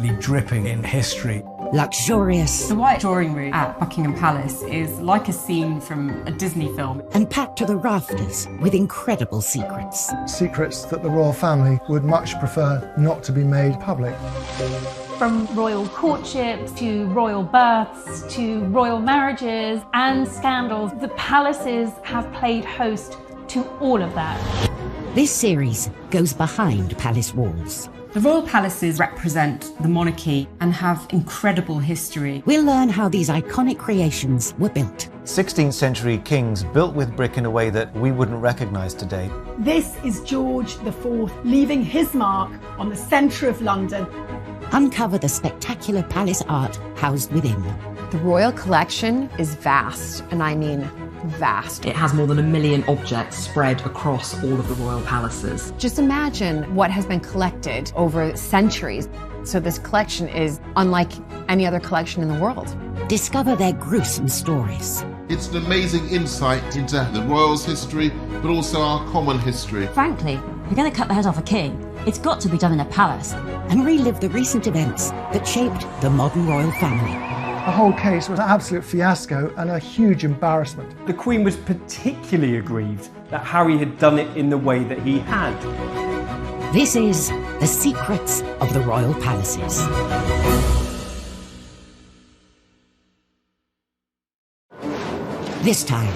dripping in history. Luxurious. The White Drawing Room at Buckingham Palace is like a scene from a Disney film. And packed to the rafters with incredible secrets. Secrets that the royal family would much prefer not to be made public. From royal courtships to royal births to royal marriages and scandals, the palaces have played host to all of that. This series goes behind palace walls. The royal palaces represent the monarchy and have incredible history. We'll learn how these iconic creations were built. 16th century kings built with brick in a way that we wouldn't recognise today. This is George IV leaving his mark on the centre of London. Uncover the spectacular palace art housed within. The royal collection is vast, and I mean vast. It has more than 1 million objects spread across all of the royal palaces. Just imagine what has been collected over centuries. So this collection is unlike any other collection in the world. Discover their gruesome stories. It's an amazing insight into the royals' history, but also our common history. Frankly, if you're going to cut the head off a king, it's got to be done in a palace. And relive the recent events that shaped the modern royal family. The whole case was an absolute fiasco and a huge embarrassment. The Queen was particularly aggrieved that Harry had done it in the way that he had. This is The Secrets of the Royal Palaces. This time,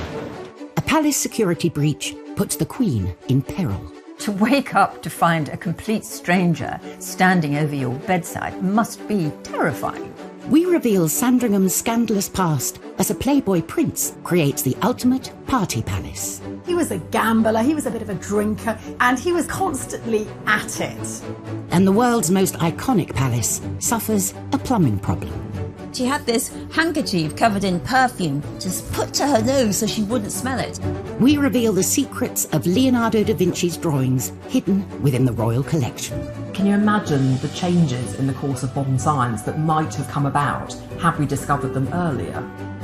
a palace security breach puts the Queen in peril. To wake up to find a complete stranger standing over your bedside must be terrifying. We reveal Sandringham's scandalous past as a playboy prince creates the ultimate party palace. He was a gambler, he was a bit of a drinker, and he was constantly at it. And the world's most iconic palace suffers a plumbing problem. She had this handkerchief covered in perfume just put to her nose so she wouldn't smell it. We reveal the secrets of Leonardo da Vinci's drawings hidden within the royal collection. Can you imagine the changes in the course of modern science that might have come about had we discovered them earlier?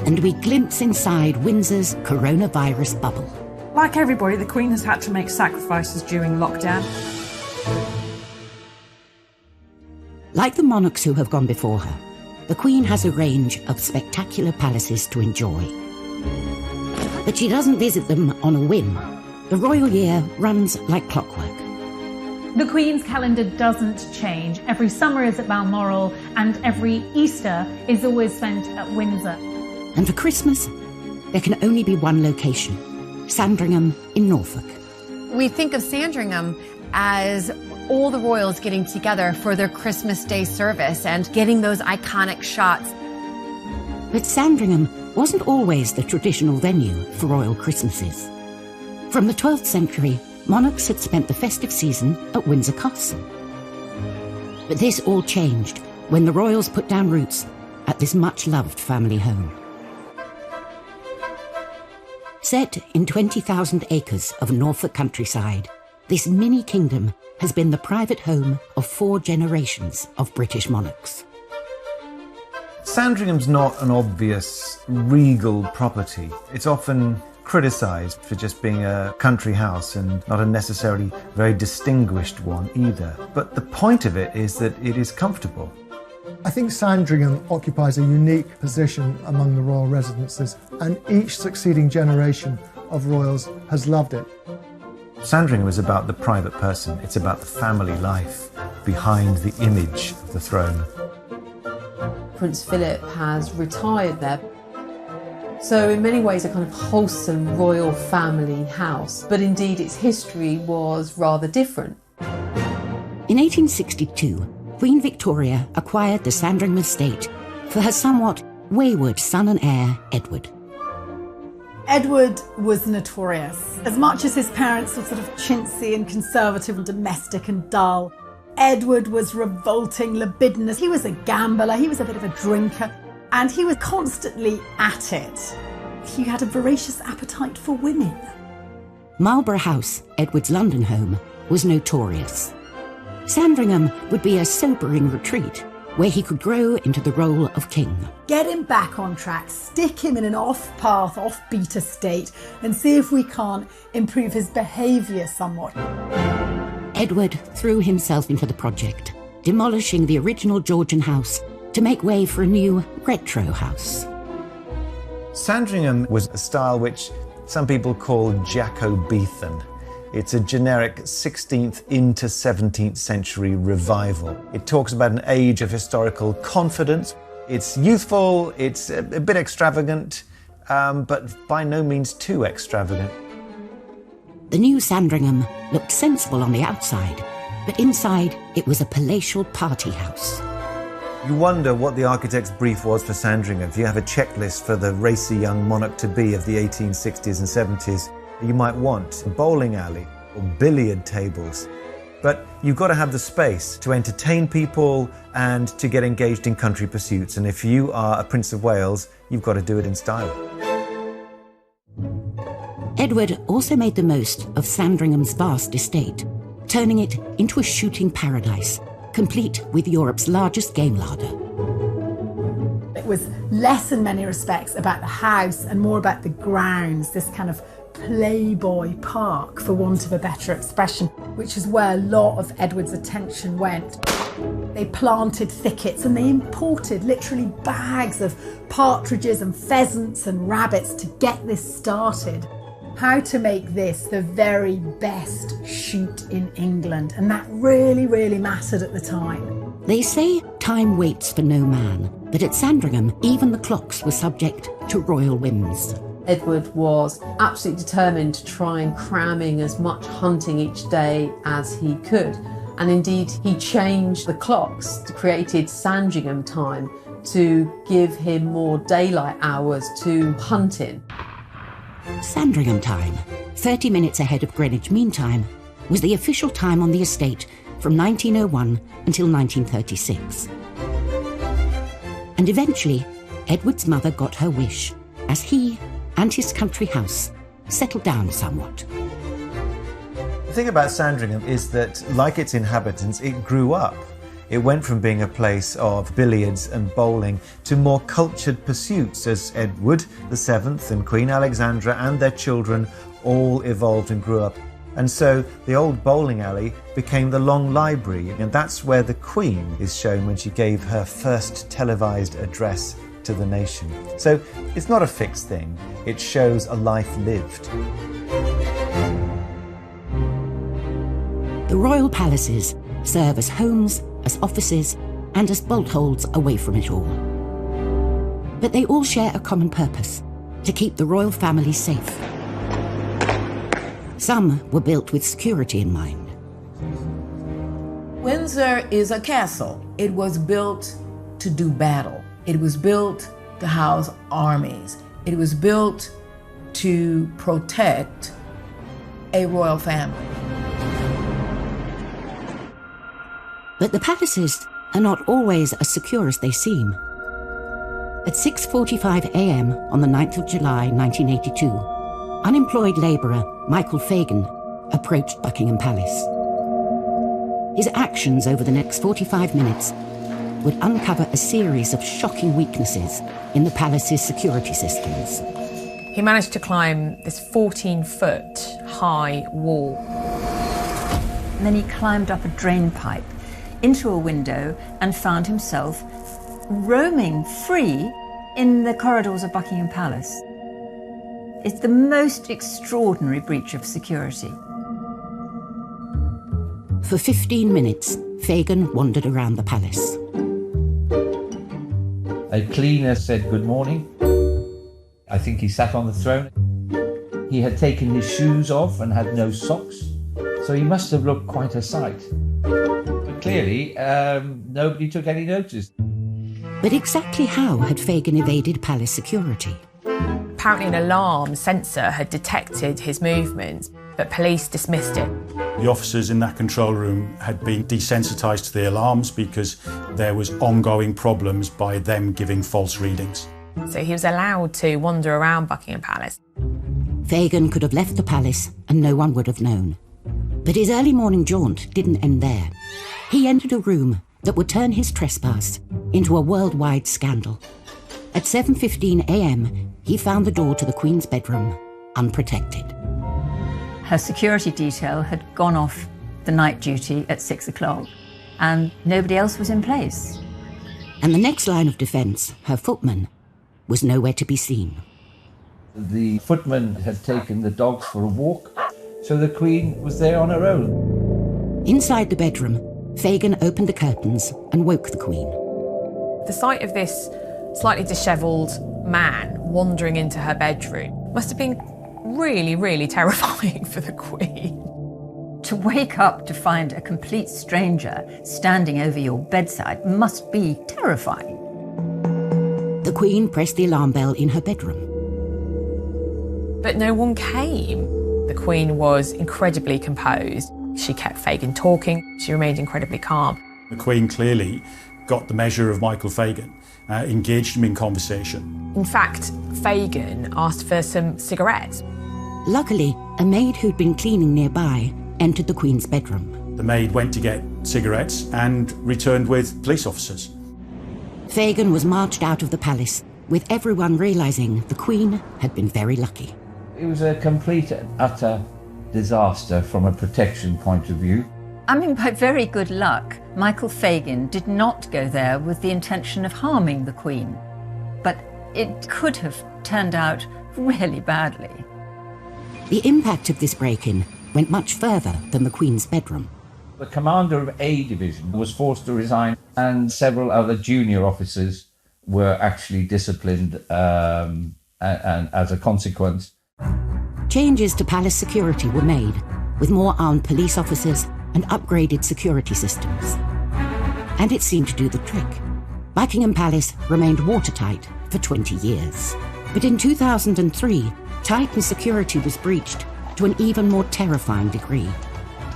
And we glimpse inside Windsor's coronavirus bubble. Like everybody, the Queen has had to make sacrifices during lockdown. Like the monarchs who have gone before her, the Queen has a range of spectacular palaces to enjoy. But she doesn't visit them on a whim. The royal year runs like clockwork. The Queen's calendar doesn't change. Every summer is at Balmoral and every Easter is always spent at Windsor. And for Christmas, there can only be one location, Sandringham in Norfolk. We think of Sandringham as all the royals getting together for their Christmas Day service and getting those iconic shots. But Sandringham wasn't always the traditional venue for royal Christmases. From the 12th century, monarchs had spent the festive season at Windsor Castle. But this all changed when the royals put down roots at this much-loved family home. Set in 20,000 acres of Norfolk countryside, this mini-kingdom has been the private home of 4 generations of British monarchs. Sandringham's not an obvious regal property. It's often criticised for just being a country house and not a necessarily very distinguished one either. But the point of it is that it is comfortable. I think Sandringham occupies a unique position among the royal residences, and each succeeding generation of royals has loved it. Sandringham is about the private person. It's about the family life behind the image of the throne. Prince Philip has retired there. So in many ways a kind of wholesome royal family house, but indeed its history was rather different. In 1862, Queen Victoria acquired the Sandringham estate for her somewhat wayward son and heir, Edward. Edward was notorious. As much as his parents were sort of chintzy and conservative and domestic and dull, Edward was revolting, libidinous. He was a gambler, he was a bit of a drinker, and he was constantly at it. He had a voracious appetite for women. Marlborough House, Edward's London home, was notorious. Sandringham would be a sobering retreat where he could grow into the role of king. Get him back on track, stick him in an off-path, off-beat estate, and see if we can't improve his behaviour somewhat. Edward threw himself into the project, demolishing the original Georgian house to make way for a new retro house. Sandringham was a style which some people call Jacobean. It's a generic 16th into 17th century revival. It talks about an age of historical confidence. It's youthful, it's a bit extravagant, but by no means too extravagant. The new Sandringham looked sensible on the outside, but inside it was a palatial party house. You wonder what the architect's brief was for Sandringham. If you have a checklist for the racy young monarch-to-be of the 1860s and 70s, you might want a bowling alley or billiard tables. But you've got to have the space to entertain people and to get engaged in country pursuits. And if you are a Prince of Wales, you've got to do it in style. Edward also made the most of Sandringham's vast estate, turning it into a shooting paradise, complete with Europe's largest game larder. It was less in many respects about the house and more about the grounds, this kind of playboy park, for want of a better expression, which is where a lot of Edward's attention went. They planted thickets and they imported literally bags of partridges and pheasants and rabbits to get this started. How to make this the very best shoot in England, and that really, really mattered at the time. They say time waits for no man, but at Sandringham, even the clocks were subject to royal whims. Edward was absolutely determined to try and cram in as much hunting each day as he could. And indeed, he changed the clocks, created Sandringham time to give him more daylight hours to hunt in. Sandringham time, 30 minutes ahead of Greenwich Mean Time, was the official time on the estate from 1901 until 1936. And eventually, Edward's mother got her wish, as he and his country house settled down somewhat. The thing about Sandringham is that, like its inhabitants, it grew up. It went from being a place of billiards and bowling to more cultured pursuits as Edward VII and Queen Alexandra and their children all evolved and grew up. And so the old bowling alley became the Long Library, and that's where the Queen is shown when she gave her first televised address to the nation. So it's not a fixed thing, it shows a life lived. The royal palaces serve as homes, as offices, and as bolt holes away from it all. But they all share a common purpose: to keep the royal family safe. Some were built with security in mind. Windsor is a castle. It was built to do battle. It was built to house armies. It was built to protect a royal family. But the palaces are not always as secure as they seem. At 6:45 a.m. on the 9th of July 1982, unemployed labourer Michael Fagan approached Buckingham Palace. His actions over the next 45 minutes would uncover a series of shocking weaknesses in the palace's security systems. He managed to climb this 14-foot high wall. And then he climbed up a drain pipe into a window and found himself roaming free in the corridors of Buckingham Palace. It's the most extraordinary breach of security. For 15 minutes, Fagan wandered around the palace. A cleaner said good morning. I think he sat on the throne. He had taken his shoes off and had no socks, so he must have looked quite a sight. But clearly, nobody took any notice. But exactly how had Fagan evaded palace security? Apparently an alarm sensor had detected his movements, but police dismissed it. The officers in that control room had been desensitised to the alarms because there was ongoing problems by them giving false readings. So he was allowed to wander around Buckingham Palace. Fagan could have left the palace and no one would have known. But his early morning jaunt didn't end there. He entered a room that would turn his trespass into a worldwide scandal. At 7:15 a.m, he found the door to the Queen's bedroom unprotected. Her security detail had gone off the night duty at 6 o'clock. and nobody else was in place. And the next line of defence, her footman, was nowhere to be seen. The footman had taken the dogs for a walk, so the Queen was there on her own. Inside the bedroom, Fagin opened the curtains and woke the Queen. The sight of this slightly dishevelled man wandering into her bedroom must have been really, really terrifying for the Queen. To wake up to find a complete stranger standing over your bedside must be terrifying. The Queen pressed the alarm bell in her bedroom. But no one came. The Queen was incredibly composed. She kept Fagin talking. She remained incredibly calm. The Queen clearly got the measure of Michael Fagin, engaged him in conversation. In fact, Fagin asked for some cigarettes. Luckily, a maid who'd been cleaning nearby entered the Queen's bedroom. The maid went to get cigarettes and returned with police officers. Fagin was marched out of the palace, with everyone realising the Queen had been very lucky. It was a complete and utter disaster from a protection point of view. I mean, by very good luck, Michael Fagin did not go there with the intention of harming the Queen. But it could have turned out really badly. The impact of this break-in went much further than the Queen's bedroom. The commander of A Division was forced to resign, and several other junior officers were actually disciplined and as a consequence. Changes to palace security were made, with more armed police officers and upgraded security systems. And it seemed to do the trick. Buckingham Palace remained watertight for 20 years. But in 2003, tightened security was breached to an even more terrifying degree,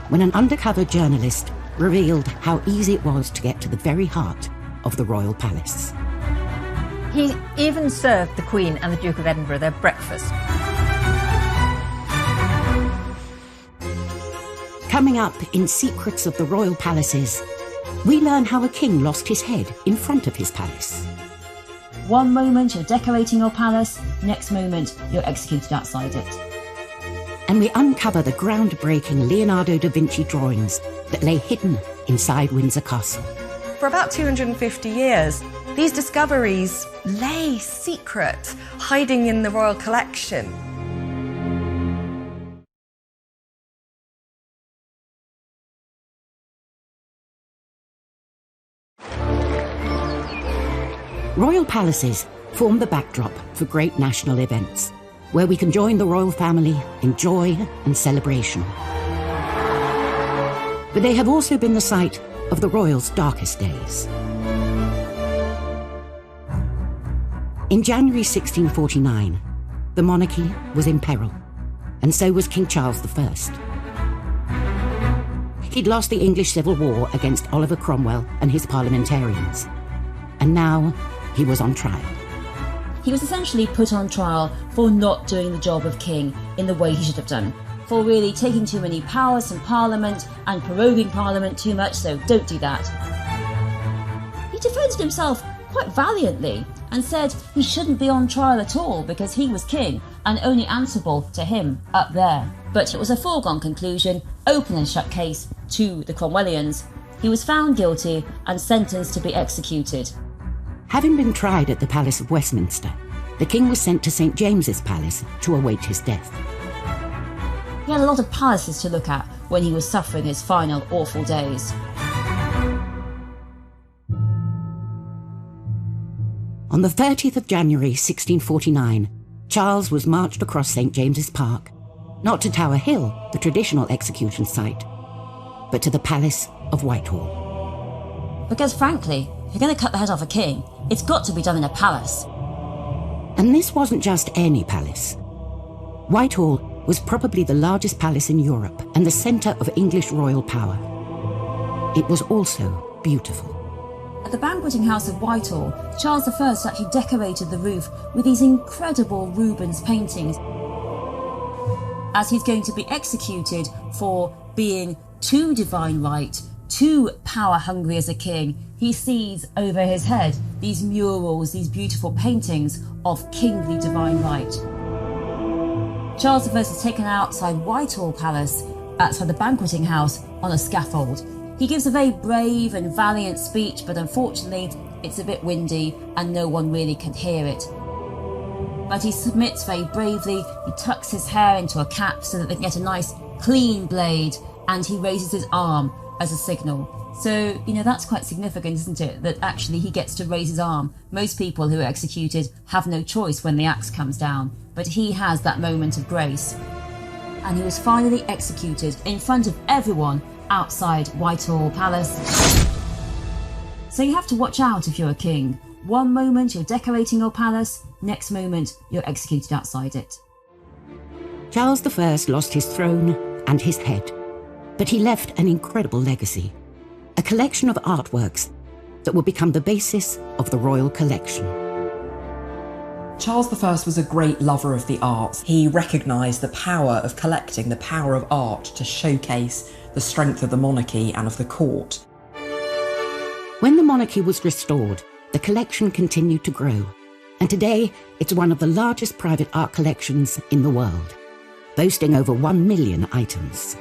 when an undercover journalist revealed how easy it was to get to the very heart of the royal palace. He even served the Queen and the Duke of Edinburgh their breakfast. Coming up in Secrets of the Royal Palaces, we learn how a king lost his head in front of his palace. One moment you're decorating your palace, next moment you're executed outside it. And we uncover the groundbreaking Leonardo da Vinci drawings that lay hidden inside Windsor Castle. For about 250 years, these discoveries lay secret, hiding in the royal collection. Royal palaces form the backdrop for great national events, where we can join the royal family in joy and celebration. But they have also been the site of the royals' darkest days. In January 1649, the monarchy was in peril, and so was King Charles I. He'd lost the English Civil War against Oliver Cromwell and his parliamentarians, and now he was on trial. He was essentially put on trial for not doing the job of king in the way he should have done, for really taking too many powers from Parliament and proroguing Parliament too much, so don't do that. He defended himself quite valiantly and said he shouldn't be on trial at all because he was king and only answerable to him up there. But it was a foregone conclusion, open and shut case to the Cromwellians. He was found guilty and sentenced to be executed. Having been tried at the Palace of Westminster, the king was sent to St. James's Palace to await his death. He had a lot of palaces to look at when he was suffering his final awful days. On the 30th of January 1649, Charles was marched across St. James's Park, not to Tower Hill, the traditional execution site, but to the Palace of Whitehall. Because frankly, if you're going to cut the head off a king, it's got to be done in a palace. And this wasn't just any palace. Whitehall was probably the largest palace in Europe and the centre of English royal power. It was also beautiful. At the banqueting house of Whitehall, Charles I actually decorated the roof with these incredible Rubens paintings. As he's going to be executed for being too divine right, too power-hungry as a king, he sees over his head these murals, these beautiful paintings of kingly divine right. Charles I is taken outside Whitehall Palace, outside the banqueting house, on a scaffold. He gives a very brave and valiant speech, but unfortunately it's a bit windy and no one really can hear it. But he submits very bravely, he tucks his hair into a cap so that they can get a nice clean blade, and he raises his arm as a signal. So, that's quite significant, isn't it? That actually he gets to raise his arm. Most people who are executed have no choice when the axe comes down, but he has that moment of grace. And he was finally executed in front of everyone outside Whitehall Palace. So you have to watch out if you're a king. One moment you're decorating your palace, next moment you're executed outside it. Charles I lost his throne and his head, but he left an incredible legacy, a collection of artworks that would become the basis of the royal collection. Charles I was a great lover of the arts. He recognised the power of collecting, the power of art to showcase the strength of the monarchy and of the court. When the monarchy was restored, the collection continued to grow, and today it's one of the largest private art collections in the world, boasting over 1 million items.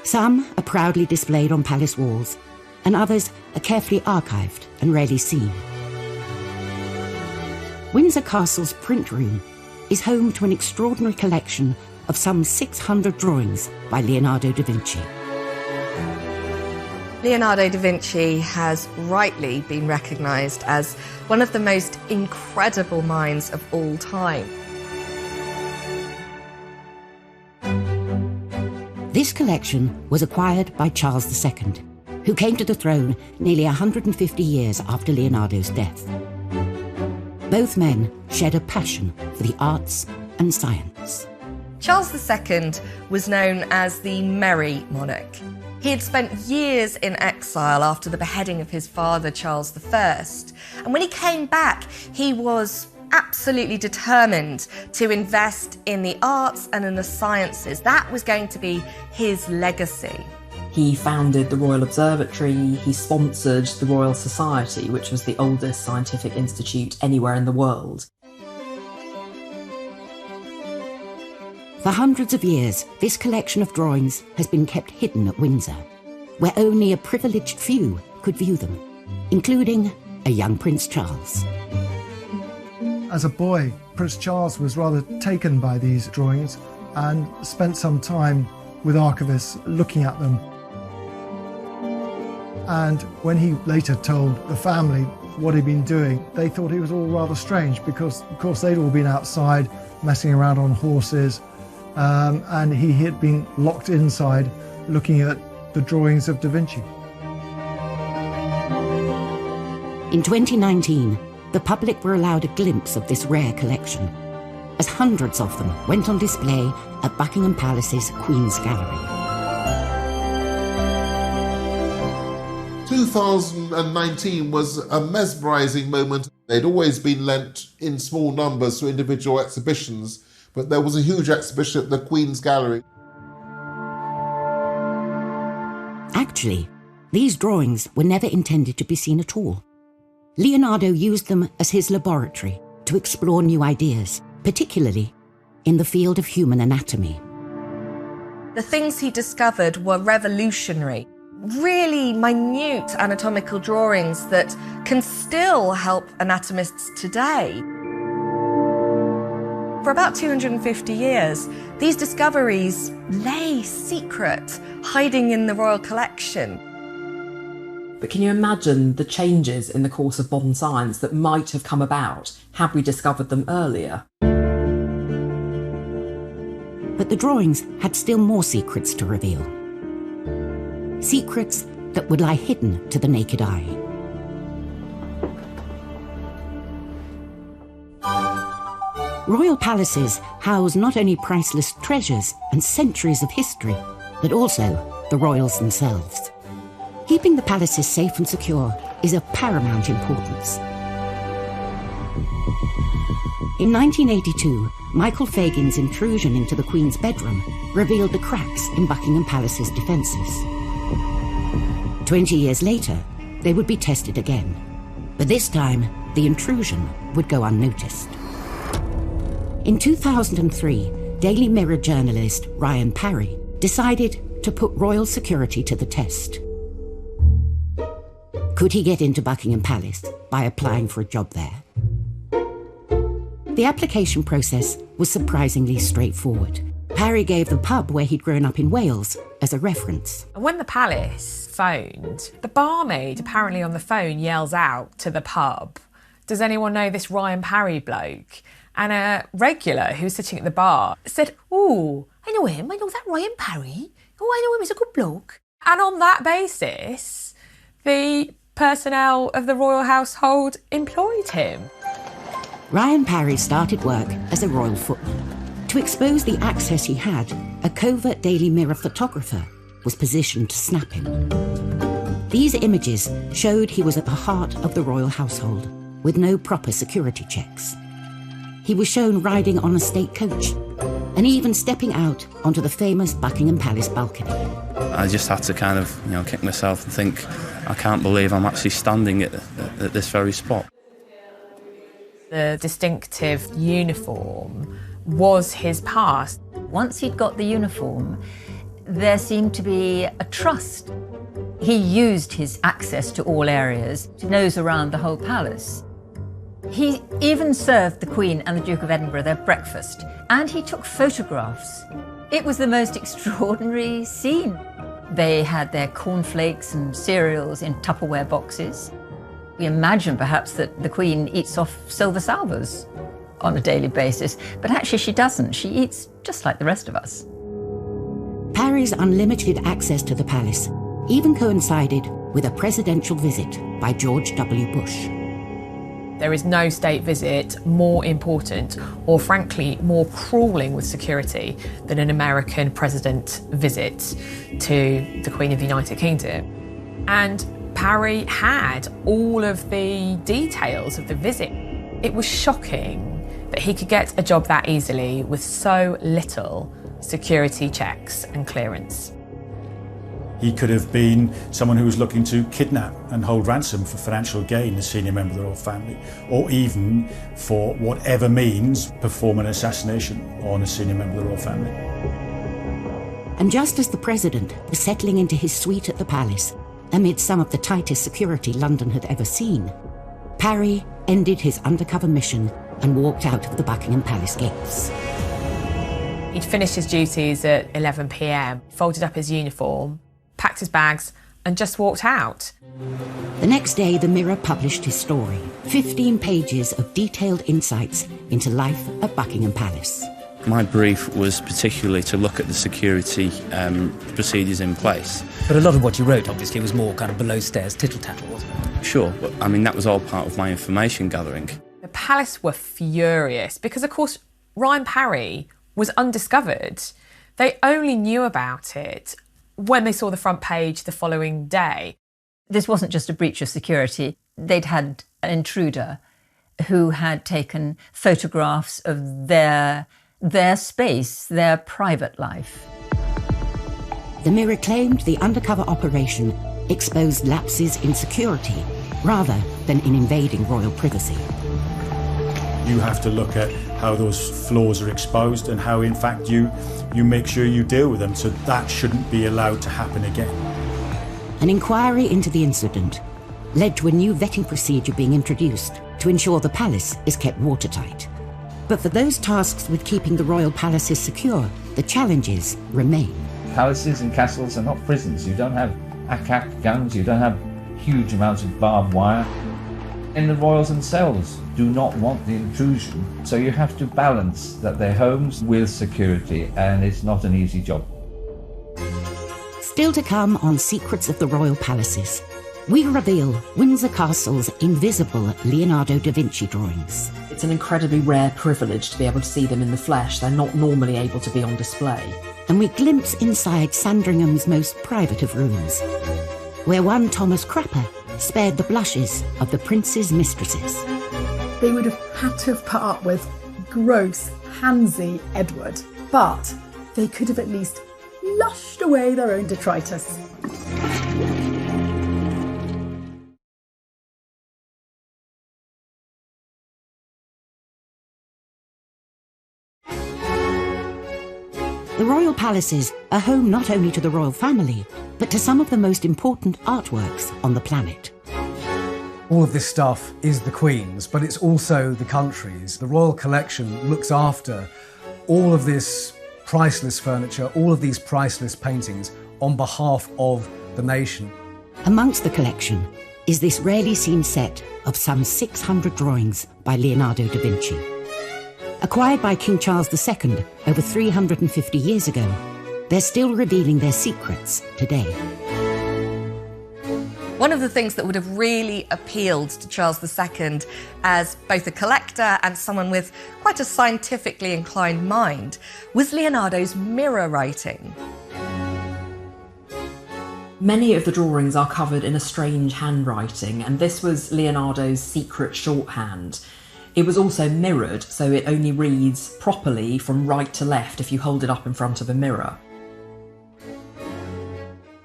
Some are proudly displayed on palace walls, and others are carefully archived and rarely seen. Windsor Castle's print room is home to an extraordinary collection of some 600 drawings by Leonardo da Vinci. Leonardo da Vinci has rightly been recognised as one of the most incredible minds of all time. This collection was acquired by Charles II, who came to the throne nearly 150 years after Leonardo's death. Both men shared a passion for the arts and science. Charles II was known as the Merry Monarch. He had spent years in exile after the beheading of his father, Charles I. And when he came back, he was absolutely determined to invest in the arts and in the sciences. That was going to be his legacy. He founded the Royal Observatory, he sponsored the Royal Society, which was the oldest scientific institute anywhere in the world. For hundreds of years, this collection of drawings has been kept hidden at Windsor, where only a privileged few could view them, including a young Prince Charles. As a boy, Prince Charles was rather taken by these drawings and spent some time with archivists looking at them. And when he later told the family what he'd been doing, they thought it was all rather strange because, of course, they'd all been outside messing around on horses, and he had been locked inside looking at the drawings of Da Vinci. In 2019, the public were allowed a glimpse of this rare collection, as hundreds of them went on display at Buckingham Palace's Queen's Gallery. 2019 was a mesmerising moment. They'd always been lent in small numbers to individual exhibitions, but there was a huge exhibition at the Queen's Gallery. Actually, these drawings were never intended to be seen at all. Leonardo used them as his laboratory to explore new ideas, particularly in the field of human anatomy. The things he discovered were revolutionary, really minute anatomical drawings that can still help anatomists today. For about 250 years, these discoveries lay secret, hiding in the royal collection. But can you imagine the changes in the course of modern science that might have come about had we discovered them earlier? But the drawings had still more secrets to reveal. Secrets that would lie hidden to the naked eye. Royal palaces house not only priceless treasures and centuries of history, but also the royals themselves. Keeping the palaces safe and secure is of paramount importance. In 1982, Michael Fagin's intrusion into the Queen's bedroom revealed the cracks in Buckingham Palace's defences. 20 years later, they would be tested again, but this time the intrusion would go unnoticed. In 2003, Daily Mirror journalist Ryan Parry decided to put royal security to the test. Could he get into Buckingham Palace by applying for a job there? The application process was surprisingly straightforward. Parry gave the pub where he'd grown up in Wales as a reference. And when the palace phoned, the barmaid apparently on the phone yells out to the pub, "Does anyone know this Ryan Parry bloke?" And a regular who's sitting at the bar said, "Oh, I know him, I know that Ryan Parry. Oh, I know him, he's a good bloke." And on that basis, the personnel of the royal household employed him. Ryan Parry started work as a royal footman. To expose the access he had, a covert Daily Mirror photographer was positioned to snap him. These images showed he was at the heart of the royal household, with no proper security checks. He was shown riding on a state coach, and even stepping out onto the famous Buckingham Palace balcony. I just had to kind of, kick myself and think, I can't believe I'm actually standing at this very spot. The distinctive uniform was his past. Once he'd got the uniform, there seemed to be a trust. He used his access to all areas to nose around the whole palace. He even served the Queen and the Duke of Edinburgh their breakfast, and he took photographs. It was the most extraordinary scene. They had their cornflakes and cereals in Tupperware boxes. We imagine perhaps that the Queen eats off silver salvers on a daily basis, but actually she doesn't. She eats just like the rest of us. Parry's unlimited access to the palace even coincided with a presidential visit by George W. Bush. There is no state visit more important or frankly more crawling with security than an American president visit to the Queen of the United Kingdom. And Parry had all of the details of the visit. It was shocking that he could get a job that easily with so little security checks and clearance. He could have been someone who was looking to kidnap and hold ransom for financial gain, a senior member of the royal family, or even, for whatever means, perform an assassination on a senior member of the royal family. And just as the president was settling into his suite at the palace, amid some of the tightest security London had ever seen, Parry ended his undercover mission and walked out of the Buckingham Palace gates. He'd finished his duties at 11 p.m, folded up his uniform, packed his bags and just walked out. The next day, the Mirror published his story, 15 pages of detailed insights into life at Buckingham Palace. My brief was particularly to look at the security procedures in place. But a lot of what you wrote, obviously, was more kind of below-stairs tittle-tattle, wasn't it? Sure, but that was all part of my information gathering. The palace were furious because, of course, Ryan Parry was undiscovered. They only knew about it when they saw the front page the following day. This wasn't just a breach of security. They'd had an intruder who had taken photographs of their space, their private life. The Mirror claimed the undercover operation exposed lapses in security rather than in invading royal privacy. You have to look at how those flaws are exposed and how, in fact, you make sure you deal with them. So that shouldn't be allowed to happen again. An inquiry into the incident led to a new vetting procedure being introduced to ensure the palace is kept watertight. But for those tasked with keeping the royal palaces secure, the challenges remain. Palaces and castles are not prisons. You don't have ack-ack guns, you don't have huge amounts of barbed wire. And the royals themselves do not want the intrusion, so you have to balance that they're homes with security, and it's not an easy job. Still to come on Secrets of the Royal Palaces, we reveal Windsor Castle's invisible Leonardo da Vinci drawings. It's an incredibly rare privilege to be able to see them in the flesh. They're not normally able to be on display. And we glimpse inside Sandringham's most private of rooms, where one Thomas Crapper spared the blushes of the prince's mistresses. They would have had to have put up with gross, handsy Edward, but they could have at least lushed away their own detritus. The royal palaces are home not only to the royal family, but to some of the most important artworks on the planet. All of this stuff is the Queen's, but it's also the country's. The royal collection looks after all of this priceless furniture, all of these priceless paintings on behalf of the nation. Amongst the collection is this rarely seen set of some 600 drawings by Leonardo da Vinci. Acquired by King Charles II over 350 years ago, they're still revealing their secrets today. One of the things that would have really appealed to Charles II as both a collector and someone with quite a scientifically inclined mind was Leonardo's mirror writing. Many of the drawings are covered in a strange handwriting, and this was Leonardo's secret shorthand. It was also mirrored, so it only reads properly from right to left if you hold it up in front of a mirror.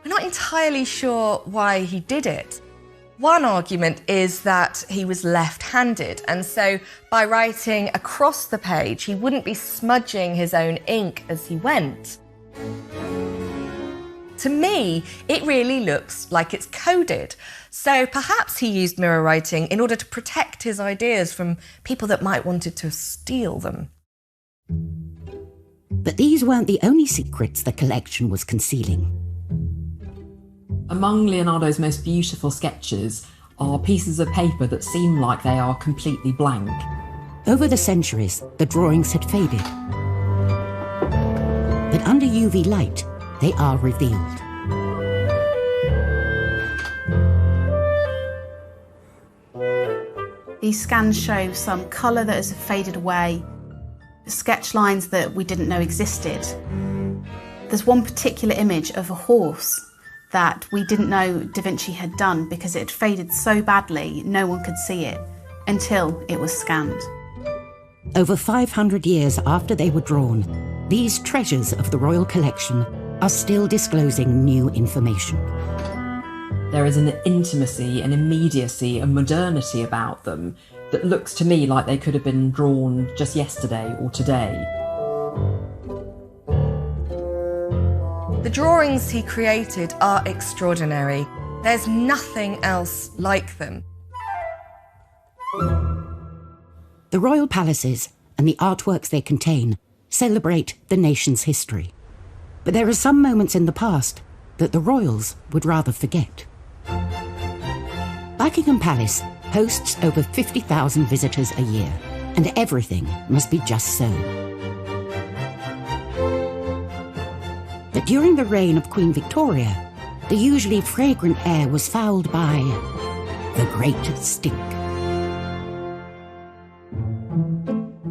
We're not entirely sure why he did it. One argument is that he was left-handed, and so by writing across the page, he wouldn't be smudging his own ink as he went. To me, it really looks like it's coded. So perhaps he used mirror writing in order to protect his ideas from people that might wanted to steal them. But these weren't the only secrets the collection was concealing. Among Leonardo's most beautiful sketches are pieces of paper that seem like they are completely blank. Over the centuries, the drawings had faded. But under UV light, they are revealed. These scans show some colour that has faded away, sketch lines that we didn't know existed. There's one particular image of a horse that we didn't know Da Vinci had done because it had faded so badly no one could see it until it was scanned. Over 500 years after they were drawn, these treasures of the royal collection are still disclosing new information. There is an intimacy, an immediacy, a modernity about them that looks to me like they could have been drawn just yesterday or today. The drawings he created are extraordinary. There's nothing else like them. The royal palaces and the artworks they contain celebrate the nation's history. But there are some moments in the past that the royals would rather forget. Buckingham Palace hosts over 50,000 visitors a year, and everything must be just so. But during the reign of Queen Victoria, the usually fragrant air was fouled by the Great Stink.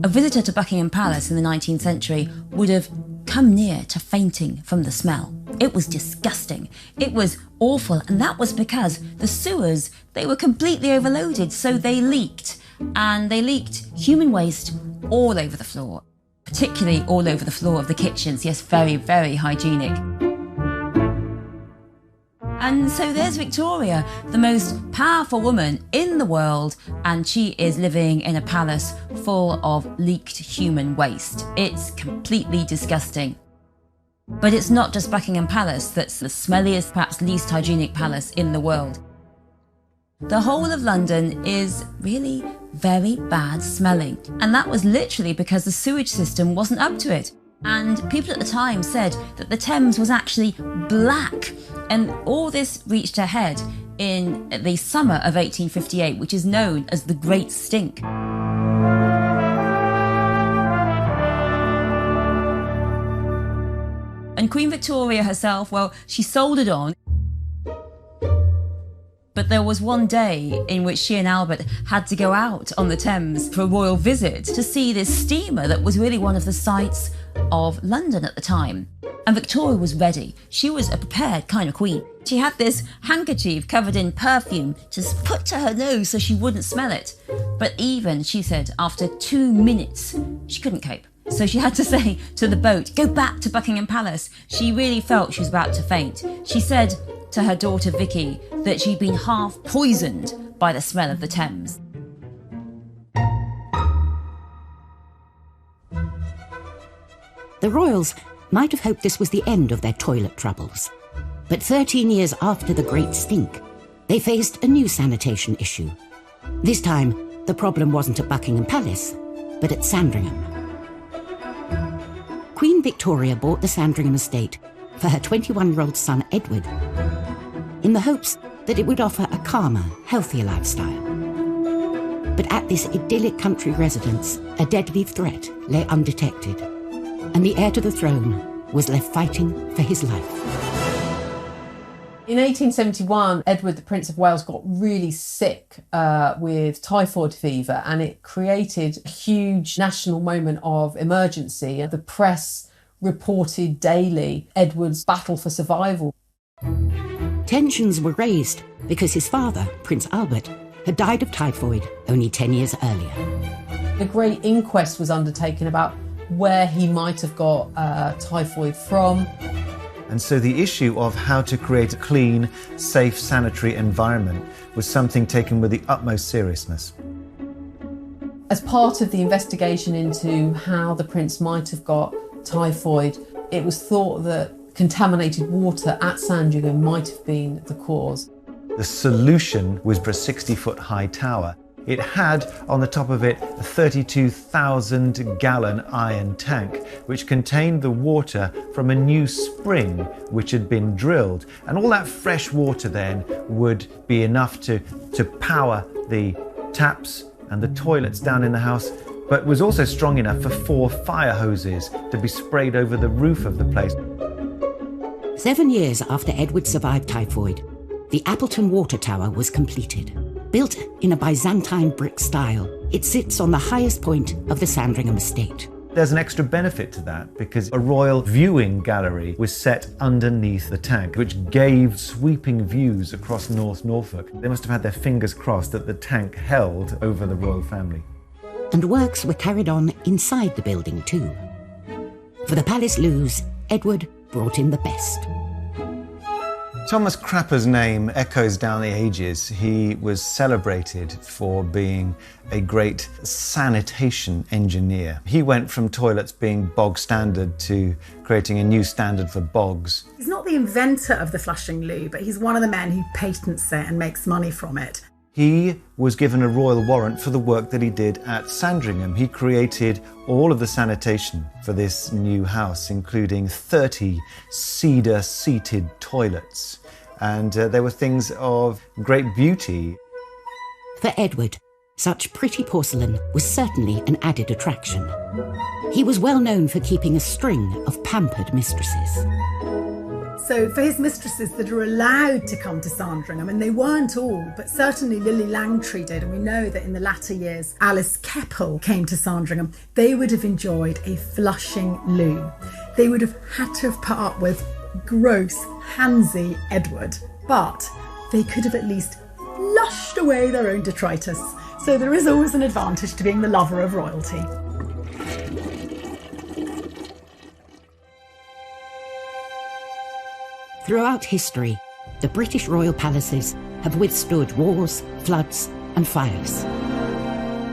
A visitor to Buckingham Palace in the 19th century would have come near to fainting from the smell. It was disgusting. It was awful, and that was because the sewers, they were completely overloaded, so they leaked. And they leaked human waste all over the floor, particularly all over the floor of the kitchens. Yes, very, very hygienic. And so there's Victoria, the most powerful woman in the world, and she is living in a palace full of leaked human waste. It's completely disgusting. But it's not just Buckingham Palace that's the smelliest, perhaps least hygienic palace in the world. The whole of London is really very bad smelling, and that was literally because the sewage system wasn't up to it. And people at the time said that the Thames was actually black, and all this reached a head in the summer of 1858, which is known as the Great Stink. And Queen Victoria herself, well, she soldiered on. But there was one day in which she and Albert had to go out on the Thames for a royal visit to see this steamer that was really one of the sights of London at the time. And Victoria was ready. She was a prepared kind of queen. She had this handkerchief covered in perfume to put to her nose so she wouldn't smell it. But even, she said, after 2 minutes, she couldn't cope. So she had to say to the boat, go back to Buckingham Palace. She really felt she was about to faint. She said to her daughter Vicky that she'd been half poisoned by the smell of the Thames. The royals might have hoped this was the end of their toilet troubles. But 13 years after the Great Stink, they faced a new sanitation issue. This time, the problem wasn't at Buckingham Palace, but at Sandringham. Queen Victoria bought the Sandringham estate for her 21-year-old son Edward, in the hopes that it would offer a calmer, healthier lifestyle. But at this idyllic country residence, a deadly threat lay undetected, and the heir to the throne was left fighting for his life. In 1871, Edward, the Prince of Wales, got really sick with typhoid fever, and it created a huge national moment of emergency. The press reported daily Edward's battle for survival. Tensions were raised because his father, Prince Albert, had died of typhoid only 10 years earlier. A great inquest was undertaken about where he might have got typhoid from. And so the issue of how to create a clean, safe, sanitary environment was something taken with the utmost seriousness. As part of the investigation into how the prince might have got typhoid, it was thought that contaminated water at Sandringham might have been the cause. The solution was for a 60-foot high tower. It had on the top of it a 32,000-gallon iron tank, which contained the water from a new spring which had been drilled. And all that fresh water then would be enough to power the taps and the toilets down in the house, but was also strong enough for 4 fire hoses to be sprayed over the roof of the place. 7 years after Edward survived typhoid, the Appleton Water Tower was completed. Built in a Byzantine brick style, it sits on the highest point of the Sandringham estate. There's an extra benefit to that because a royal viewing gallery was set underneath the tank, which gave sweeping views across North Norfolk. They must have had their fingers crossed that the tank held over the royal family. And works were carried on inside the building too. For the palace loos, Edward brought in the best. Thomas Crapper's name echoes down the ages. He was celebrated for being a great sanitation engineer. He went from toilets being bog standard to creating a new standard for bogs. He's not the inventor of the flushing loo, but he's one of the men who patents it and makes money from it. He was given a royal warrant for the work that he did at Sandringham. He created all of the sanitation for this new house, including 30 cedar-seated toilets. And there were things of great beauty. For Edward, such pretty porcelain was certainly an added attraction. He was well known for keeping a string of pampered mistresses. So for his mistresses that are allowed to come to Sandringham, and they weren't all, but certainly Lily Langtry did, and we know that in the latter years Alice Keppel came to Sandringham, they would have enjoyed a flushing loo. They would have had to have put up with gross, handsy Edward, but they could have at least lushed away their own detritus. So there is always an advantage to being the lover of royalty. Throughout history, the British royal palaces have withstood wars, floods, and fires.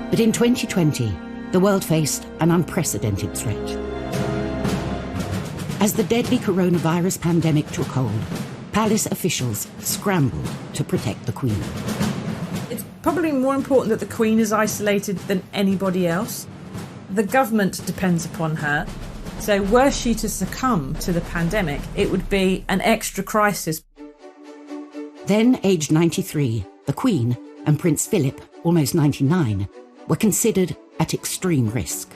But in 2020, the world faced an unprecedented threat. As the deadly coronavirus pandemic took hold, palace officials scrambled to protect the Queen. It's probably more important that the Queen is isolated than anybody else. The government depends upon her. So were she to succumb to the pandemic, it would be an extra crisis. Then, aged 93, the Queen and Prince Philip, almost 99, were considered at extreme risk.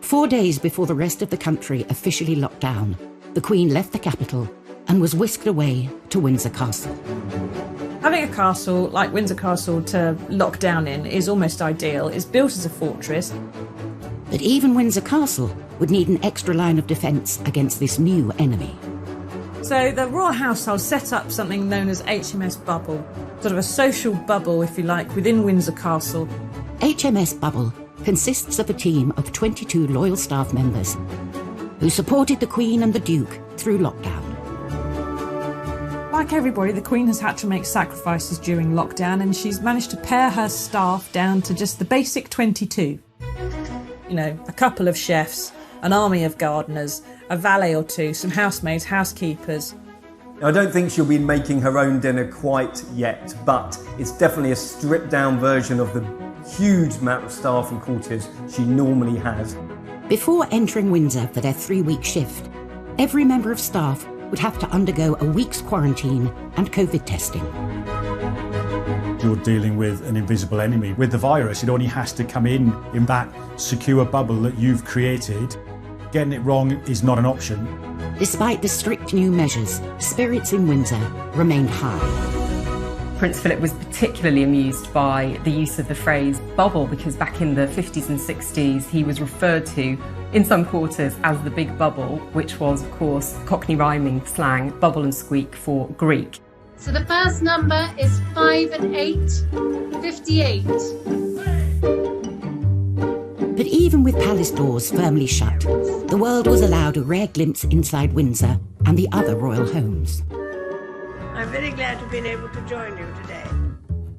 4 days before the rest of the country officially locked down, the Queen left the capital and was whisked away to Windsor Castle. Having a castle like Windsor Castle to lock down in is almost ideal. It's built as a fortress. But even Windsor Castle would need an extra line of defence against this new enemy. So the royal household set up something known as HMS Bubble, sort of a social bubble, if you like, within Windsor Castle. HMS Bubble consists of a team of 22 loyal staff members who supported the Queen and the Duke through lockdown. Like everybody, the Queen has had to make sacrifices during lockdown, and she's managed to pare her staff down to just the basic 22. You know, a couple of chefs, an army of gardeners, a valet or two, some housemaids, housekeepers. I don't think she'll be making her own dinner quite yet, but it's definitely a stripped-down version of the huge amount of staff and courtiers she normally has. Before entering Windsor for their 3-week shift, every member of staff would have to undergo a week's quarantine and COVID testing. You're dealing with an invisible enemy. With the virus, it only has to come in that secure bubble that you've created. Getting it wrong is not an option. Despite the strict new measures, spirits in Windsor remained high. Prince Philip was particularly amused by the use of the phrase bubble, because back in the 50s and 60s he was referred to in some quarters as the Big Bubble, which was, of course, Cockney rhyming slang, bubble and squeak for Greek. So the first number is 5 and 8, 58. But even with palace doors firmly shut, the world was allowed a rare glimpse inside Windsor and the other royal homes. I'm very glad to have been able to join you today.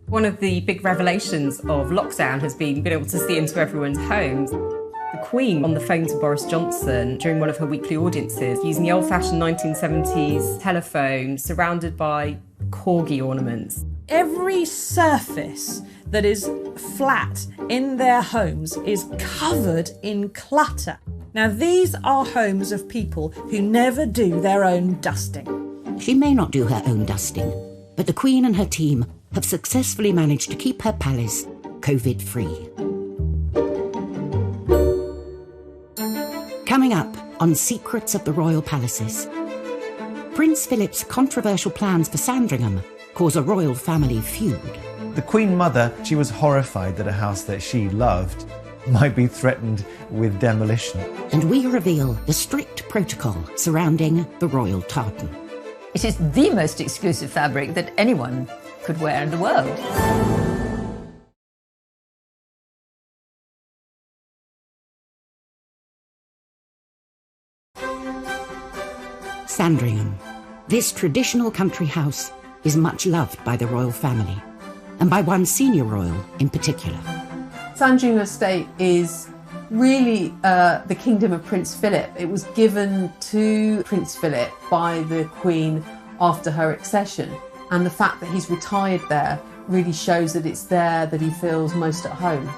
One of the big revelations of lockdown has been being able to see into everyone's homes. The Queen on the phone to Boris Johnson during one of her weekly audiences, using the old-fashioned 1970s telephone, surrounded by corgi ornaments. Every surface that is flat in their homes is covered in clutter. Now, these are homes of people who never do their own dusting. She may not do her own dusting, but the Queen and her team have successfully managed to keep her palace COVID-free. Coming up on Secrets of the Royal Palaces, Prince Philip's controversial plans for Sandringham cause a royal family feud. The Queen Mother, she was horrified that a house that she loved might be threatened with demolition. And we reveal the strict protocol surrounding the royal tartan. It is the most exclusive fabric that anyone could wear in the world. Sandringham. This traditional country house is much loved by the royal family, and by one senior royal in particular. Sandringham Estate is really the kingdom of Prince Philip. It was given to Prince Philip by the Queen after her accession, and the fact that he's retired there really shows that it's there that he feels most at home.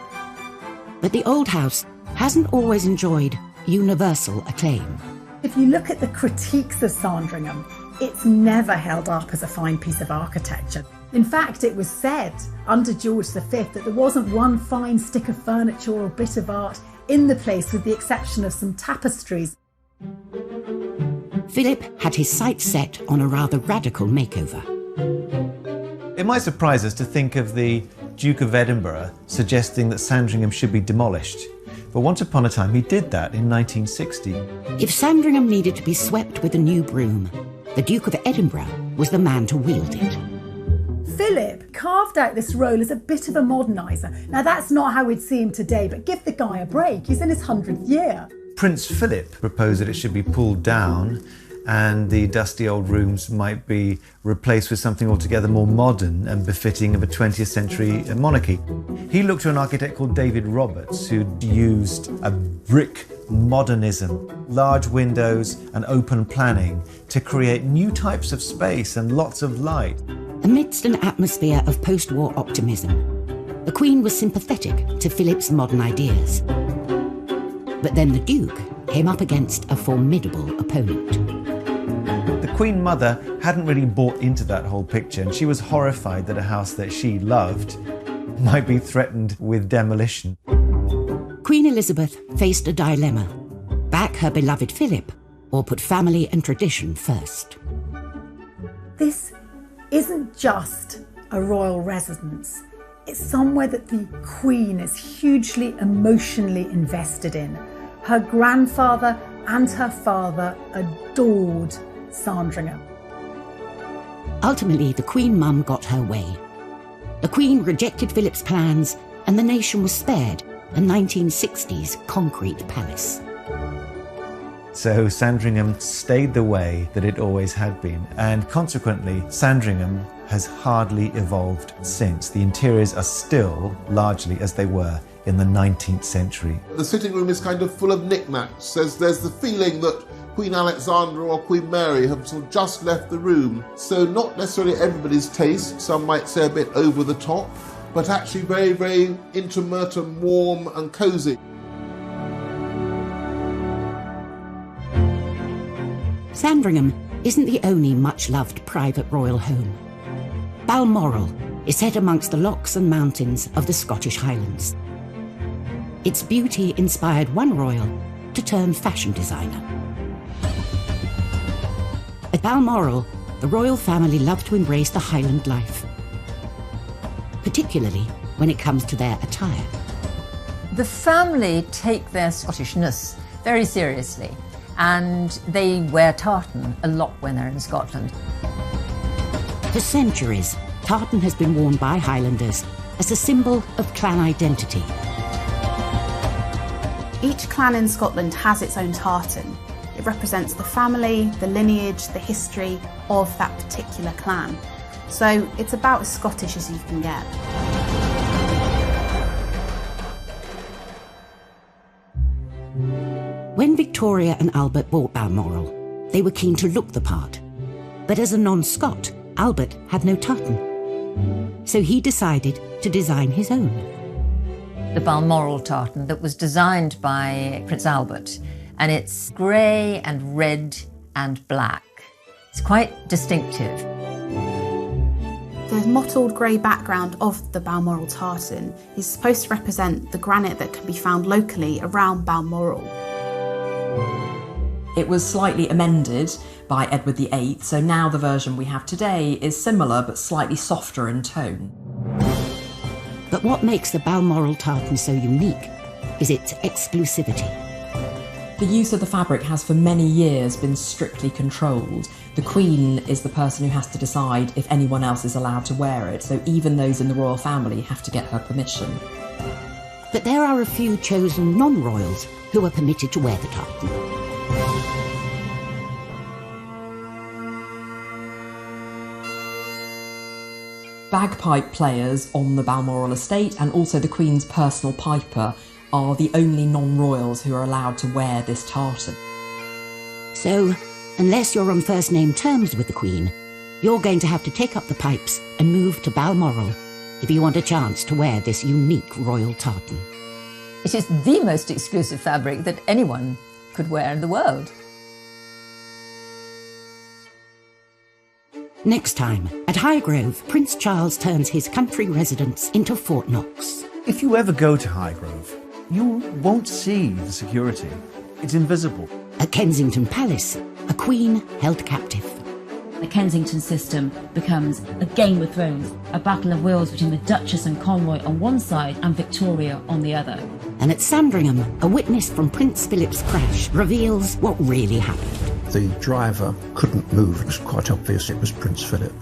But the old house hasn't always enjoyed universal acclaim. If you look at the critiques of Sandringham, it's never held up as a fine piece of architecture. In fact, it was said under George V that there wasn't one fine stick of furniture or bit of art in the place, with the exception of some tapestries. Philip had his sights set on a rather radical makeover. It might surprise us to think of the Duke of Edinburgh suggesting that Sandringham should be demolished. But once upon a time he did that in 1960. If Sandringham needed to be swept with a new broom, the Duke of Edinburgh was the man to wield it. Philip carved out this role as a bit of a moderniser. Now, that's not how we'd see him today, but give the guy a break. He's in his 100th year. Prince Philip proposed that it should be pulled down and the dusty old rooms might be replaced with something altogether more modern and befitting of a 20th century monarchy. He looked to an architect called David Roberts, who'd used a brick modernism, large windows and open planning to create new types of space and lots of light. Amidst an atmosphere of post-war optimism, the Queen was sympathetic to Philip's modern ideas. But then the Duke came up against a formidable opponent. The Queen Mother hadn't really bought into that whole picture, and she was horrified that a house that she loved might be threatened with demolition. Queen Elizabeth faced a dilemma: back her beloved Philip or put family and tradition first. This isn't just a royal residence. It's somewhere that the Queen is hugely emotionally invested in. Her grandfather and her father adored Sandringham. Ultimately, the Queen Mum got her way. The Queen rejected Philip's plans, and the nation was spared a 1960s concrete palace. So Sandringham stayed the way that it always had been, and consequently, Sandringham has hardly evolved since. The interiors are still largely as they were in the 19th century. The sitting room is kind of full of knickknacks. There's the feeling that Queen Alexandra or Queen Mary have sort of just left the room. So not necessarily everybody's taste, some might say a bit over the top, but actually very, very intimate and warm and cosy. Sandringham isn't the only much-loved private royal home. Balmoral is set amongst the lochs and mountains of the Scottish Highlands. Its beauty inspired one royal to turn fashion designer. At Balmoral, the royal family love to embrace the Highland life, particularly when it comes to their attire. The family take their Scottishness very seriously, and they wear tartan a lot when they're in Scotland. For centuries, tartan has been worn by Highlanders as a symbol of clan identity. Each clan in Scotland has its own tartan. It represents the family, the lineage, the history of that particular clan. So it's about as Scottish as you can get. When Victoria and Albert bought Balmoral, they were keen to look the part. But as a non-Scot, Albert had no tartan. So he decided to design his own. The Balmoral tartan that was designed by Prince Albert, and it's grey and red and black. It's quite distinctive. The mottled grey background of the Balmoral tartan is supposed to represent the granite that can be found locally around Balmoral. It was slightly amended by Edward VIII, so now the version we have today is similar but slightly softer in tone. But what makes the Balmoral tartan so unique is its exclusivity. The use of the fabric has for many years been strictly controlled. The Queen is the person who has to decide if anyone else is allowed to wear it, so even those in the royal family have to get her permission. But there are a few chosen non-royals who are permitted to wear the tartan. Bagpipe players on the Balmoral estate and also the Queen's personal piper are the only non-royals who are allowed to wear this tartan. So, unless you're on first-name terms with the Queen, you're going to have to take up the pipes and move to Balmoral if you want a chance to wear this unique royal tartan. It is the most exclusive fabric that anyone could wear in the world. Next time, at Highgrove, Prince Charles turns his country residence into Fort Knox. If you ever go to Highgrove, you won't see the security. It's invisible. At Kensington Palace, a queen held captive. The Kensington system becomes a Game of Thrones, a battle of wills between the Duchess and Conroy on one side and Victoria on the other. And at Sandringham, a witness from Prince Philip's crash reveals what really happened. The driver couldn't move. It was quite obvious it was Prince Philip.